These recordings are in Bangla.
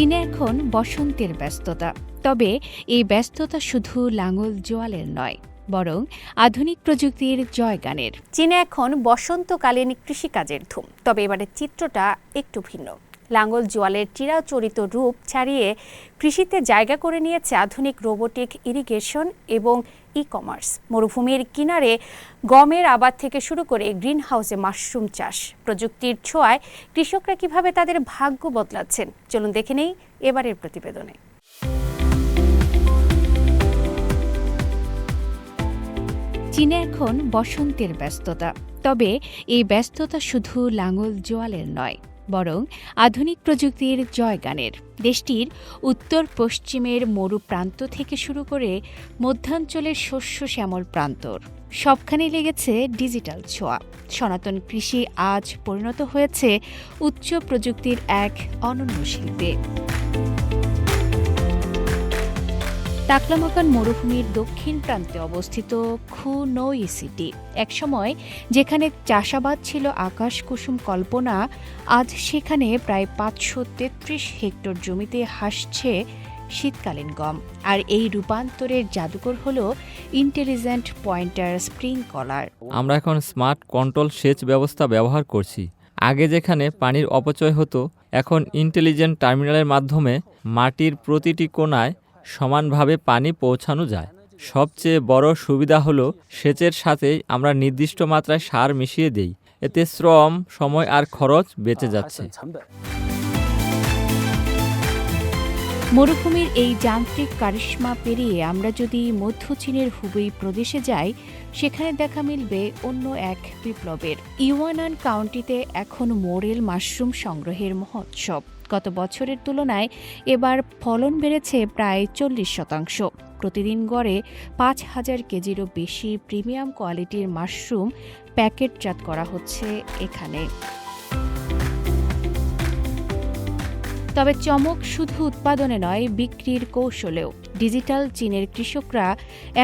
চীনে এখন বসন্তের ব্যস্ততা। তবে এই ব্যস্ততা শুধু লাঙল জোয়ালের নয়, বরং আধুনিক প্রযুক্তির জয়গানের। চীনে এখন বসন্তকালীন কৃষিকাজের ধুম। তবে এবারের চিত্রটা একটু ভিন্ন। লাঙল জোয়ালের চিরাচরিত রূপ ছাড়িয়ে কৃষিতে জায়গা করে নিয়েছে আধুনিক রোবোটিক ইরিগেশন এবং ই-কমার্স। মরুভূমির কিনারে গমের আবাদ থেকে শুরু করে গ্রিন হাউসে মাশরুম চাষ। প্রযুক্তির ছোঁয়ায় কৃষকরা কিভাবে তাদের ভাগ্য বদলাচ্ছেন, চলুন দেখে নেই এবারের প্রতিবেদনে। চীনে এখন বসন্তের ব্যস্ততা। তবে এই ব্যস্ততা শুধু লাঙল জোয়ালের নয়, বরং আধুনিক প্রযুক্তির জয়গানের। দেশটির উত্তর পশ্চিমের মরু প্রান্ত থেকে শুরু করে মধ্যাঞ্চলের শস্য শ্যামল প্রান্তর, সবখানে লেগেছে ডিজিটাল ছোঁয়া। সনাতন কৃষি আজ পরিণত হয়েছে উচ্চ প্রযুক্তির এক অনন্য শিল্পে। তাকলামাকান মরুভূমির দক্ষিণ প্রান্তে অবস্থিত খু নোই সিটি, একসময় যেখানে চাষাবাদ ছিল আকাশ কুসুম কল্পনা, আজ সেখানে প্রায় ৫৩৩ হেক্টর জমিতে হাসছে শীতকালীন গম। আর এই রূপান্তরের জাদুকর হল ইন্টেলিজেন্ট পয়েন্টার স্প্রিংকলার। আমরা এখন স্মার্ট কন্ট্রোল সেচ ব্যবস্থা ব্যবহার করছি। আগে যেখানে পানির অপচয় হতো, এখন ইন্টেলিজেন্ট টার্মিনালের মাধ্যমে মাটির প্রতিটি কোণায় সমানভাবে পানি পৌঁছানো যায়। সবচেয়ে বড় সুবিধা হলো সেচের সাথেই আমরা নির্দিষ্ট মাত্রায় সার মিশিয়ে দেই। এতে শ্রম, সময় আর খরচ বেঁচে যাচ্ছে। মরুভূমির এই যান্ত্রিক কারিশমা পেরিয়ে আমরা যদি মধ্য চীনের হুবেই প্রদেশে যাই, সেখানে দেখা মিলবে অন্য এক বিপ্লবের। ইউয়ানান কাউন্টিতে এখন মোরেল মাশরুম সংগ্রহের মহোৎসব। গত বছরের তুলনায় এবার ফলন বেড়েছে প্রায় ৪০%। প্রতিদিন গড়ে ৫,০০০ কেজিরও বেশি প্রিমিয়াম কোয়ালিটির মাশরুম প্যাকেটজাত করা হচ্ছে এখানে। তবে চমক শুধু উৎপাদনে নয়, বিক্রির কৌশলেও। ডিজিটাল চীনের কৃষকরা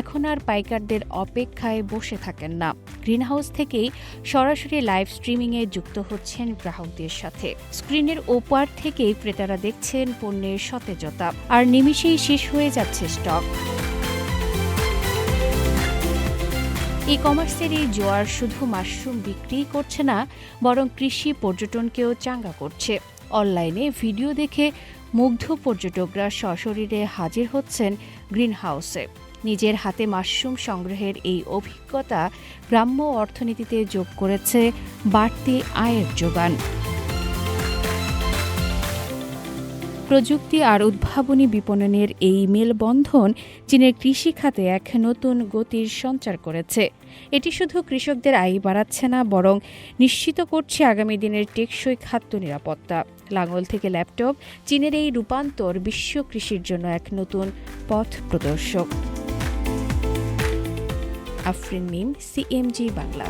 এখন আর পাইকারদের অপেক্ষায় বসে থাকেন না। গ্রিনহাউস থেকেই সরাসরি লাইভ স্ট্রিমিংয়ে যুক্ত হচ্ছেন গ্রাহকদের সাথে। স্ক্রিনের ওপার থেকেই ক্রেতারা দেখছেন পণ্যের সতেজতা, আর নিমিষেই শেষ হয়ে যাচ্ছে স্টক। ই কমার্সের এই জোয়ার শুধু মাশরুম বিক্রিই করছে না, বরং কৃষি পর্যটনকেও চাঙ্গা করছে। অনলাইনে ভিডিও দেখে মুগ্ধ পর্যটকরা সশরীরে হাজির হচ্ছেন গ্রিনহাউসে। নিজের হাতে মাশরুম সংগ্রহের এই অভিজ্ঞতা গ্রাম্য অর্থনীতিতে যোগ করেছে বাড়তি আয়ের যোগান। প্রযুক্তি আর উদ্ভাবনী বিপণনের এই মেলবন্ধন চীনের কৃষি খাতে এক নতুন গতির সঞ্চার করেছে। এটি শুধু কৃষকদের আয় বাড়াচ্ছে না, বরং নিশ্চিত করছে আগামী দিনের টেকসই খাদ্য নিরাপত্তা। লাঙল থেকে ল্যাপটপ, চীনের এই রূপান্তর বিশ্ব কৃষির জন্য এক নতুন পথ প্রদর্শক। আফরিন মিম, CMG বাংলা।